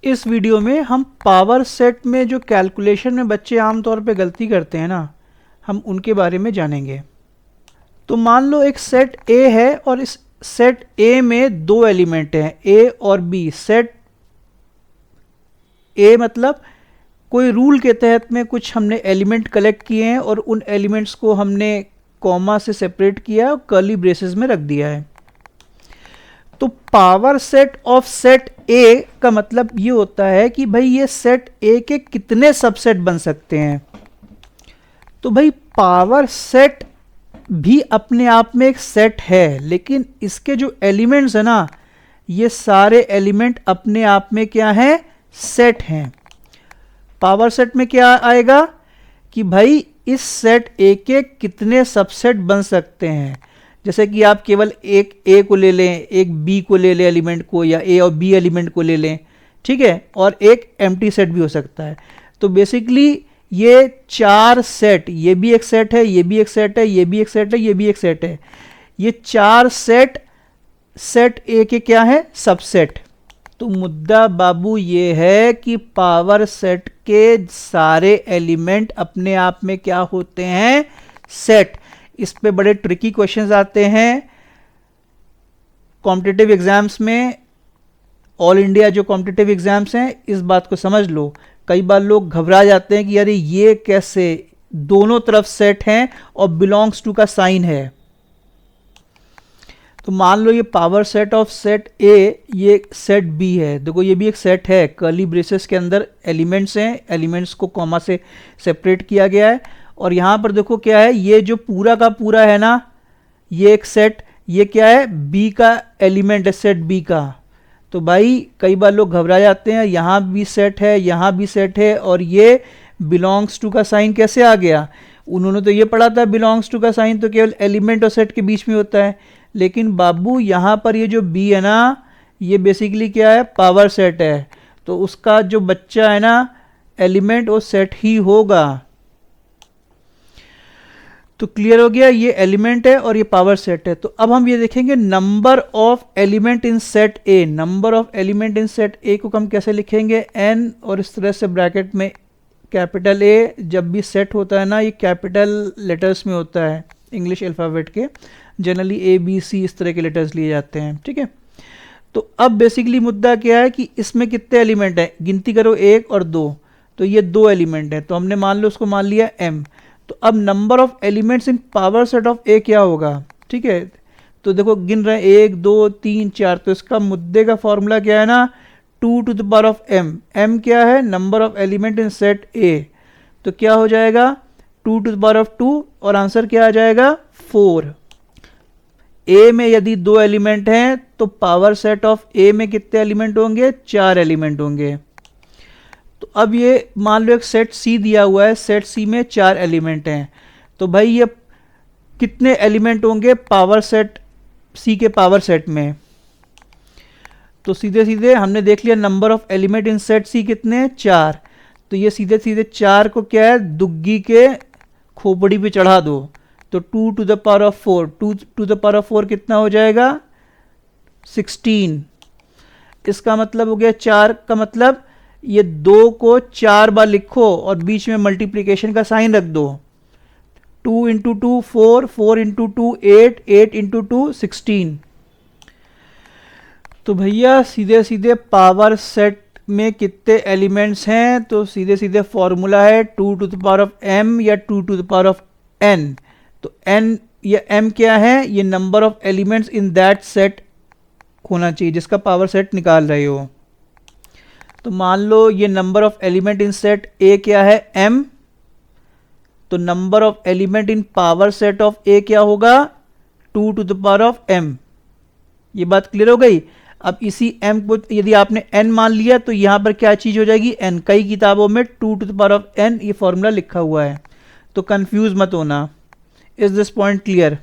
इस वीडियो में हम पावर सेट में जो कैलकुलेशन में बच्चे आमतौर पे गलती करते हैं ना, हम उनके बारे में जानेंगे। तो मान लो एक सेट ए है और इस सेट ए में दो एलिमेंट हैं, ए और बी। सेट ए मतलब कोई रूल के तहत में कुछ हमने एलिमेंट कलेक्ट किए हैं और उन एलिमेंट्स को हमने कॉमा से सेपरेट किया और कर्ली ब्रेसेस में रख दिया है। तो पावर सेट ऑफ सेट ए का मतलब ये होता है कि भाई ये सेट ए के कितने सबसेट बन सकते हैं। तो भाई पावर सेट भी अपने आप में एक सेट है, लेकिन इसके जो एलिमेंट्स है ना, ये सारे एलिमेंट अपने आप में क्या हैं, सेट हैं। पावर सेट में क्या आएगा कि भाई इस सेट ए के कितने सबसेट बन सकते हैं। जैसे कि आप केवल एक ए को ले लें, एक बी को ले लें एलिमेंट को, या ए और बी एलिमेंट को ले लें, ठीक है, और एक एम्प्टी सेट भी हो सकता है। तो बेसिकली ये चार सेट, ये भी एक सेट है, ये भी एक सेट है, ये भी एक सेट है, ये भी एक सेट है, ये चार सेट सेट ए के क्या है, सबसेट। तो मुद्दा बाबू ये है कि पावर सेट के सारे एलिमेंट अपने आप में क्या होते हैं, सेट। इस पे बड़े ट्रिकी क्वेश्चंस आते हैं कॉम्पिटिटिव एग्जाम्स में। ऑल इंडिया जो कॉम्पिटिटिव एग्जाम्स हैं, इस बात को समझ लो। कई बार लोग घबरा जाते हैं कि अरे ये कैसे, दोनों तरफ सेट हैं और बिलोंग्स टू का साइन है। तो मान लो ये पावर सेट ऑफ सेट ए, ये सेट बी है। देखो ये भी एक सेट है, कर्ली ब्रेसेस के अंदर एलिमेंट्स हैं, एलिमेंट्स को कॉमा से सेपरेट किया गया है। और यहाँ पर देखो क्या है, ये जो पूरा का पूरा है ना, ये एक सेट, ये क्या है, बी का एलिमेंट है, सेट बी का। तो भाई कई बार लोग घबरा जाते हैं, यहाँ भी सेट है, यहाँ भी सेट है, और ये बिलोंग्स टू का साइन कैसे आ गया। उन्होंने तो ये पढ़ा था बिलोंग्स टू का साइन तो केवल एलिमेंट और सेट के बीच में होता है, लेकिन बाबू यहाँ पर ये जो बी है ना, ये बेसिकली क्या है, पावर सेट है। तो उसका जो बच्चा है ना एलिमेंट, वो सेट ही होगा। तो क्लियर हो गया, ये एलिमेंट है और ये पावर सेट है। तो अब हम ये देखेंगे number of element in set A. Number of element in set ए को हम कैसे लिखेंगे, एन, और इस तरह से ब्रैकेट में कैपिटल ए। जब भी सेट होता है ना, ये कैपिटल लेटर्स में होता है, इंग्लिश अल्फ़ाबेट के। जनरली ए बी सी इस तरह के लेटर्स लिए जाते हैं, ठीक है। तो अब बेसिकली मुद्दा क्या है कि इसमें कितने एलिमेंट हैं, गिनती करो 1 और 2। तो ये 2 एलिमेंट हैं, तो हमने मान लो उसको मान लिया m। तो अब number of elements in power set of A क्या होगा, ठीक है। तो देखो गिन रहे हैं 1 2 3 4। तो इसका मुद्दे का फॉर्मूला क्या है ना, 2 to the power of m। m क्या है, number of element in set A. तो क्या हो जाएगा, 2 टू द पावर ऑफ 2, और आंसर क्या आ जाएगा, 4। ए में यदि 2 एलिमेंट हैं तो पावर सेट ऑफ ए में कितने एलिमेंट होंगे, 4 एलिमेंट होंगे। तो अब ये मान लो एक सेट सी दिया हुआ है, सेट सी में 4 एलिमेंट हैं। तो भाई ये कितने एलिमेंट होंगे पावर सेट सी के पावर सेट में। तो सीधे सीधे हमने देख लिया number of element in set C कितने, 4। तो ये सीधे सीधे 4 को क्या है, दुग्गी के खोपड़ी पे चढ़ा दो। तो 2 to the power of 4, 2 to the power of 4 कितना हो जाएगा, 16। इसका मतलब हो गया 4 का मतलब ये 2 को 4 बार लिखो और बीच में मल्टीप्लिकेशन का साइन रख दो। 2 इंटू 2 4, 4 इंटू 2 8, 8 इंटू 2 16। तो भैया सीधे सीधे पावर सेट में कितने एलिमेंट्स हैं, तो सीधे सीधे फॉर्मूला है 2 to the power of m या 2 to the power of n। तो n या m क्या है, ये number of elements in that set होना चाहिए जिसका पावर सेट निकाल रहे हो। तो मान लो ये number of element in set A क्या है, m। तो number of element in power set of A क्या होगा, 2 to the power of m। ये बात क्लियर हो गई। अब इसी m को यदि आपने n मान लिया तो यहां पर क्या चीज हो जाएगी, n। कई किताबों में 2 to the power of n ये फॉर्मूला लिखा हुआ है, तो कंफ्यूज मत होना। Is this point clear.